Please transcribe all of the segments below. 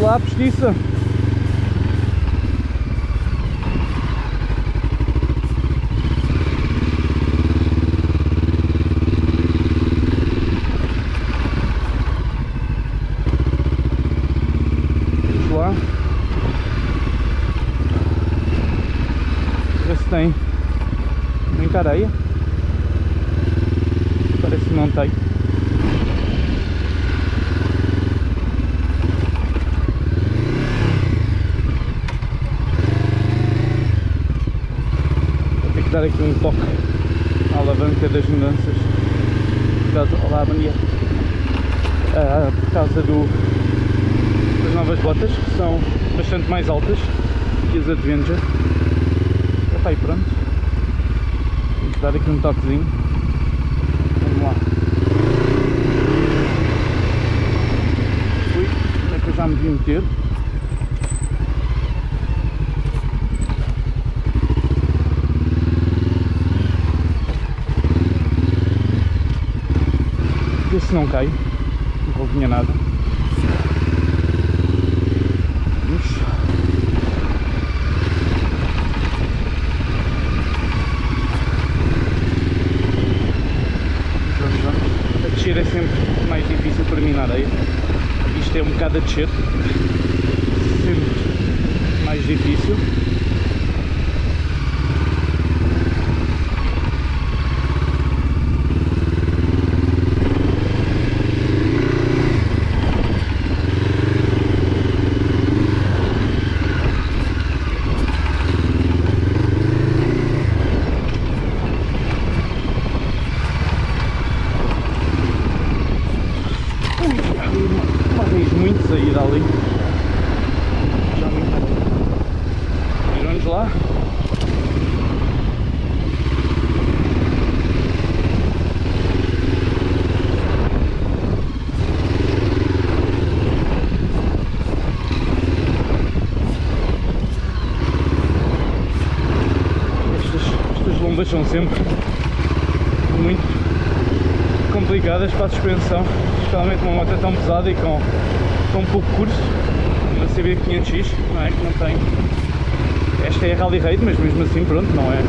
lá, postiça. Vamos lá. Ver se tem muita areia. Parece que não tem. Dar aqui um toque à alavanca das mudanças por causa, olá, bom dia. Por causa das novas botas, que são bastante mais altas que as Adventure. Epá, e pronto, vamos dar aqui um toquezinho. Vamos lá. Ui, onde é que eu já me devia meter? Se não cai, não convinha nada. Vamos. A descer é sempre mais difícil para mim na areia. Isto é um bocado a descer, sempre mais difícil. Muito saída ali. Já muito ali. Mas vamos lá. Estas lombas são sempre muito complicadas para a suspensão, especialmente uma moto tão pesada e com pouco curso, uma CB 500X, não é? Que não tem. Esta é a Rally Raid, mas mesmo assim, pronto, não é.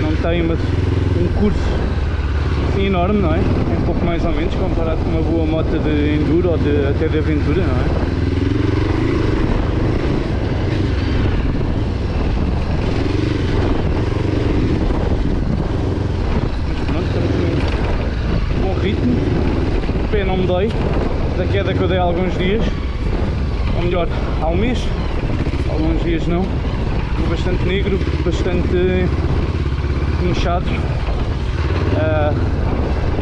Não tem um curso assim enorme, não é? É um pouco mais ou menos comparado com uma boa moto de enduro ou até de aventura, não é? Ritmo, o pé não me dói da queda que eu dei há alguns dias, ou melhor, há um mês, alguns dias não, bastante negro, bastante inchado,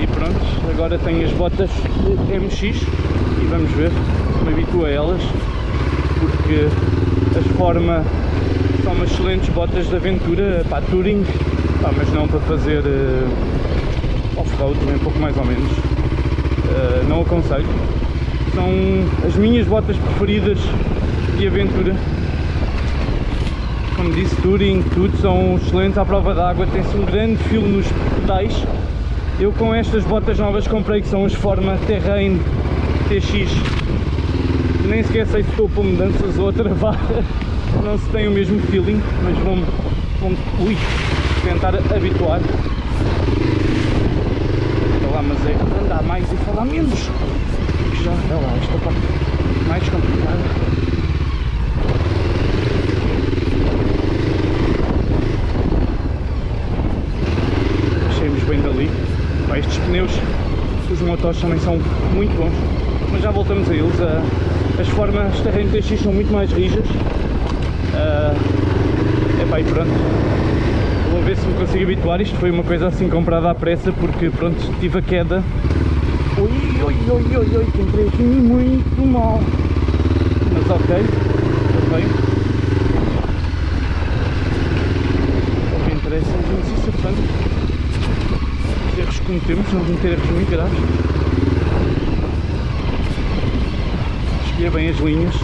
e pronto, agora tenho as botas de MX e vamos ver se me habituo a elas, porque as Forma são umas excelentes botas de aventura para touring, mas não para fazer off-road, também um pouco mais ou menos. Não aconselho. São as minhas botas preferidas de aventura. Como disse, touring, tudo, são excelentes à prova d'água, tem-se um grande filo nos pedais. Eu com estas botas novas comprei, que são as Forma Terrain TX, nem sequer sei se estou para mudanças ou a travar, não se tem o mesmo feeling, mas vou tentar habituar. Mas é andar mais e falar menos. Já, olha lá, esta parte mais complicada. Deixemos bem dali. Estes pneus, os motores também são muito bons, mas já voltamos a eles. As Formas Terrain TX são muito mais rijas. E pronto. Vou ver se me consigo habituar. Isto foi uma coisa assim comprada à pressa, porque pronto, tive a queda. Oi, que entrei aqui muito mal. Mas ok, está bem. O que interessa é a gente se safando. Os erros que cometemos, não cometer erros muito graves. Escolher bem as linhas.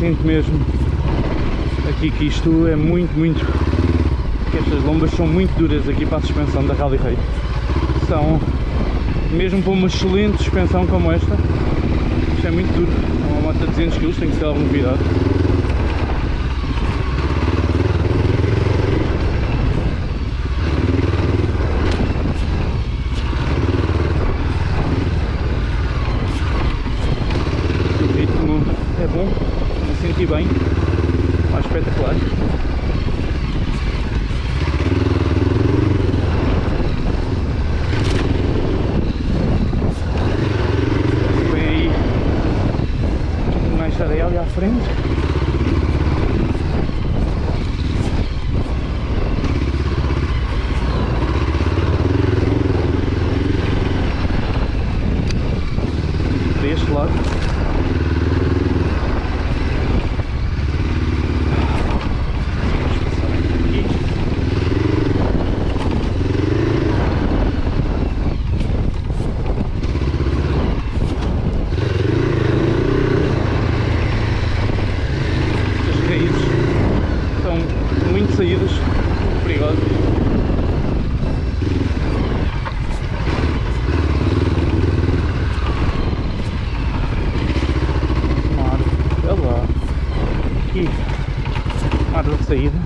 sinto mesmo aqui que isto é muito, que estas lombas são muito duras aqui para a suspensão da Rally Raid. São, mesmo para uma excelente suspensão como esta, isto é muito duro. É uma moto de 200 kg, tem que ter algum cuidado. O ritmo é bom, me senti bem, está espetacular. Areia ali à frente. Deste lado. Saídas perigosas. Uma árvore, olha lá, aqui, uma árvore de saída.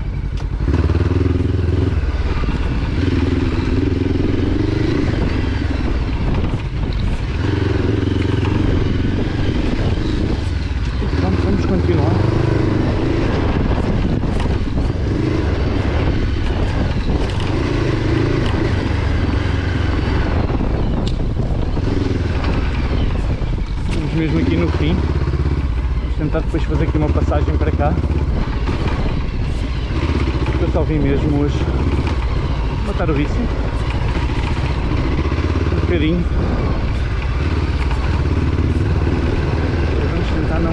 E pronto, vamos continuar. Mesmo aqui no fim, vamos tentar depois fazer aqui uma passagem para cá. Eu só vim mesmo hoje matar o vício um bocadinho. Vamos tentar não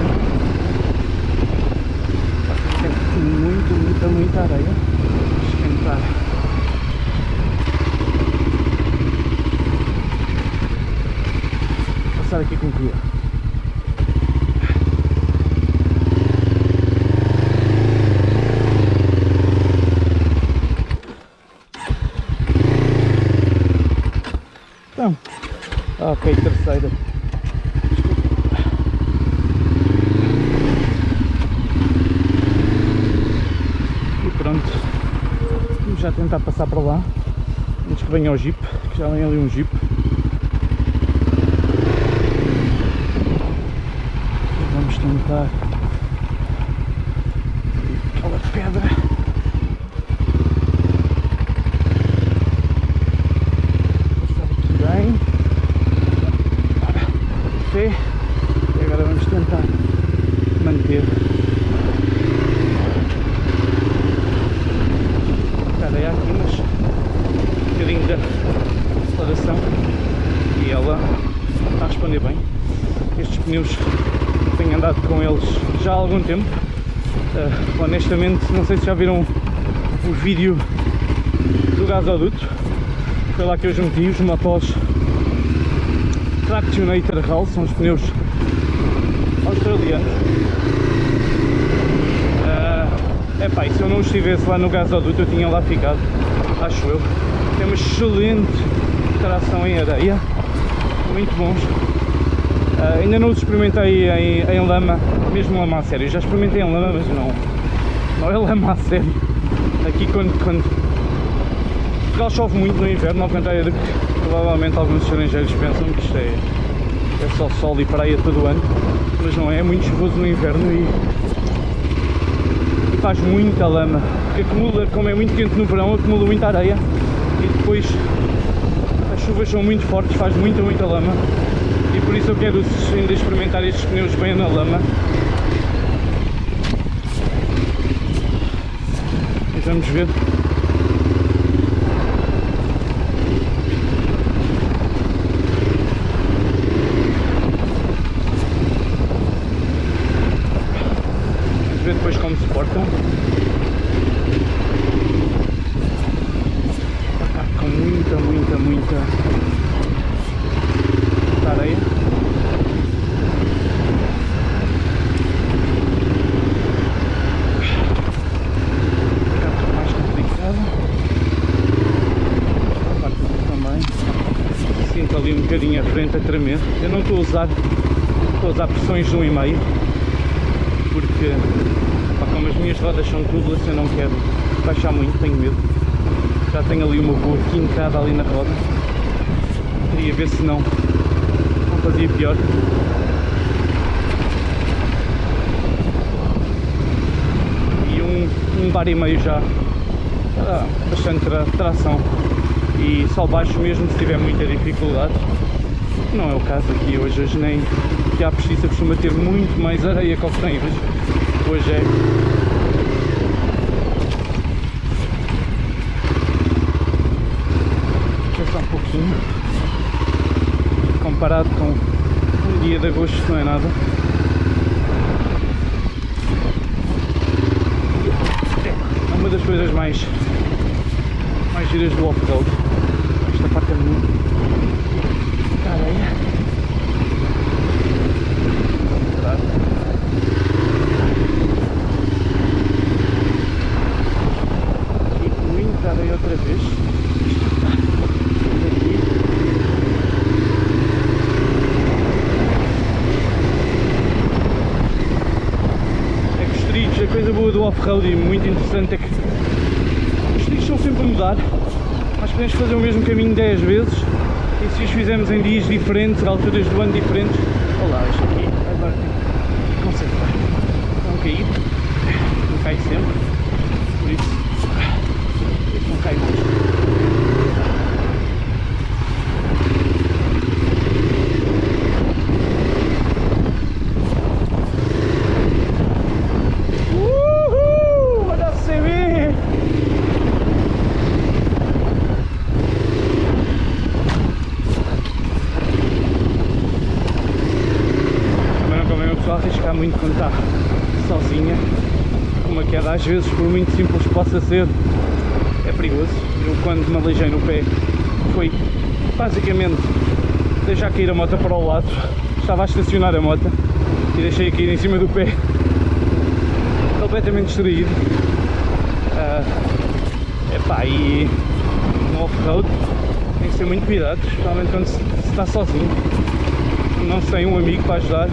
muita areia. Vamos tentar passar aqui com cuidado. Então, ok, terceira. E pronto, vamos já tentar passar para lá antes que venha o jeep, que já vem ali um jeep. E vamos tentar aquela pedra. E agora vamos tentar manter a areia aqui, mas um bocadinho da aceleração e ela está a responder bem. Estes pneus tenho andado com eles já há algum tempo. Honestamente, não sei se já viram o vídeo do gasoduto, foi lá que eu os meti, os Motos Tractionator Hall, são os pneus australianos. Epá, e se eu não estivesse lá no gasoduto eu tinha lá ficado, acho eu. Tem uma excelente tração em areia, muito bons. Ainda não os experimentei em lama, mesmo lama a sério. Eu já experimentei em lama, mas não é lama a sério. Aqui quando Portugal chove muito no inverno, ao contrário do que provavelmente alguns estrangeiros pensam que isto é só sol e praia todo o ano, mas não é, muito chuvoso no inverno e faz muita lama, porque acumula, como é muito quente no verão, acumula muita areia e depois as chuvas são muito fortes, faz muita lama e por isso eu quero ainda experimentar estes pneus bem na lama. E vamos ver. Depois como se portam. Está com muita areia. a tremer. Eu não estou a usar pressões de 1,5 porque pá, como as minhas rodas são tubeless eu não quero baixar muito, tenho medo. Já tenho ali uma boa quincada ali na roda. Queria ver se não fazia pior. E um bar e meio já dá bastante tração. E só baixo mesmo se tiver muita dificuldade. Não é o caso aqui hoje nem que a Pestiça costuma ter muito mais areia que o que tem hoje é. É só um pouquinho comparado com um dia de agosto, não é nada. É uma das coisas mais giras do off-road. Esta parte é muito areia. E muita areia outra vez. Aqui. É que os trilhos, a coisa boa do off-road e muito interessante é que os trilhos estão sempre a mudar. Nós podemos fazer o mesmo caminho 10 vezes e se os fizermos em dias diferentes, alturas do ano diferentes, olha lá, isto aqui agora tem que concentrar, não cair, não cai sempre, por isso este não cai mais. Arriscar muito quando está sozinha, uma queda às vezes, por muito simples que possa ser, é perigoso. Eu quando me aleijei no pé foi basicamente deixar cair a moto para o lado, estava a estacionar a moto e deixei-a cair em cima do pé, completamente distraído. Epá, e no off-road tem que ter muito cuidado, especialmente quando se está sozinho, não se tem um amigo para ajudar,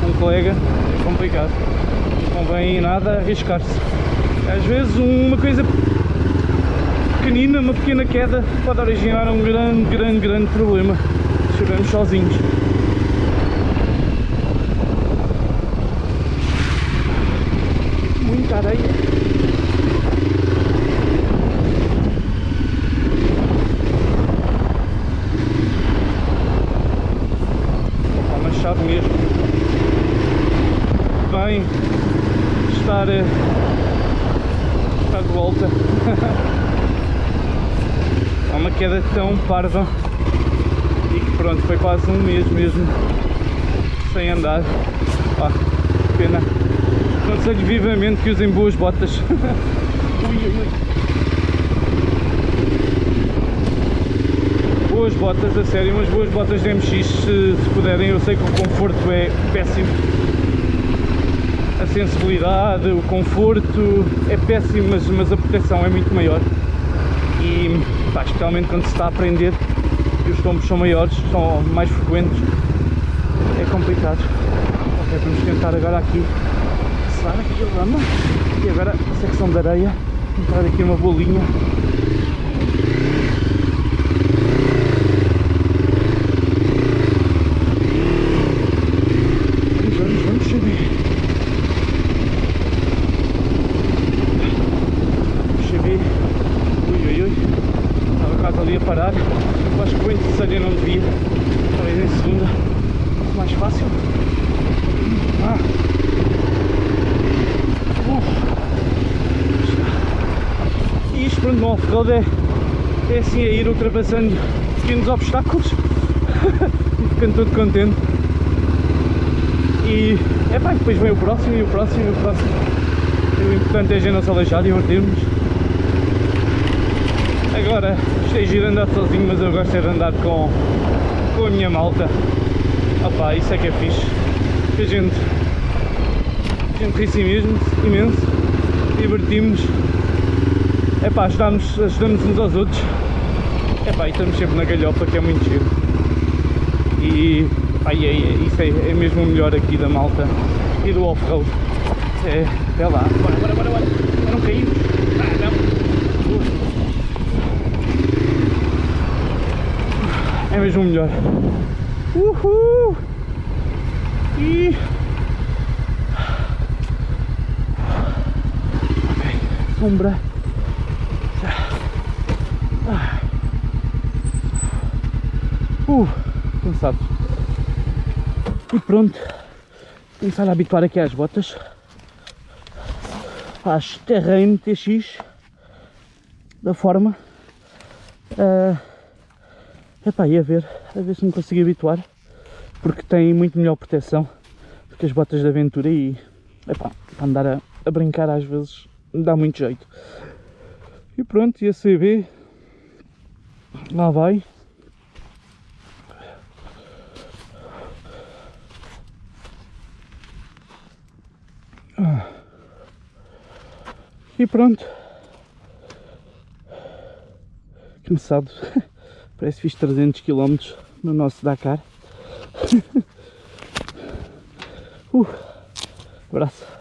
um colega, é complicado, não convém nada arriscar-se. Às vezes uma coisa pequenina, uma pequena queda pode originar um grande problema se estivermos sozinhos. Muita areia. Opa, mas chave mesmo. Bem estar de volta. É uma queda tão parva e que pronto, foi quase um mês mesmo sem andar. Ah, pena. Aconselho vivamente que usem boas botas. Boas botas, a sério, umas boas botas de MX se puderem. Eu sei que o conforto é péssimo. A sensibilidade, o conforto é péssimo, mas a proteção é muito maior e pá, especialmente quando se está a aprender e os tombos são maiores, são mais frequentes, é complicado. Ok, vamos tentar agora aqui passar aqui a lama e agora a secção de areia, entrar aqui uma bolinha. Vamos subir. Ali a parar, eu acho que o terceiro não devia, talvez em segunda, mais fácil. E isto pronto, no off-road é assim a ir ultrapassando pequenos obstáculos e ficando todo contente. E pá, depois vem o próximo e o próximo e o próximo. E o importante é a gente não se aleijar e divertirmos. Agora, isto é giro andar sozinho, mas eu gosto é de andar com a minha malta. Opá, isso é que é fixe. Que a gente ri-se mesmo, imenso, divertimos. Epá, ajudamos uns aos outros. Epá, e estamos sempre na galhofa, que é muito giro. E pá, isso é mesmo o melhor aqui da malta e do off-road. É lá, bora, não caímos. Não. É mesmo o melhor. Uhul! E... ok, sombra. Cansado. E pronto, começar a habituar aqui às botas, às Terrain TX da forma. Epá, e a ver se me consigo habituar, porque tem muito melhor proteção do que as botas de aventura e epá, para andar a brincar às vezes dá muito jeito. E pronto, e a CB lá vai. E pronto, cansado, parece que fiz 300 km no nosso Dakar. Abraço.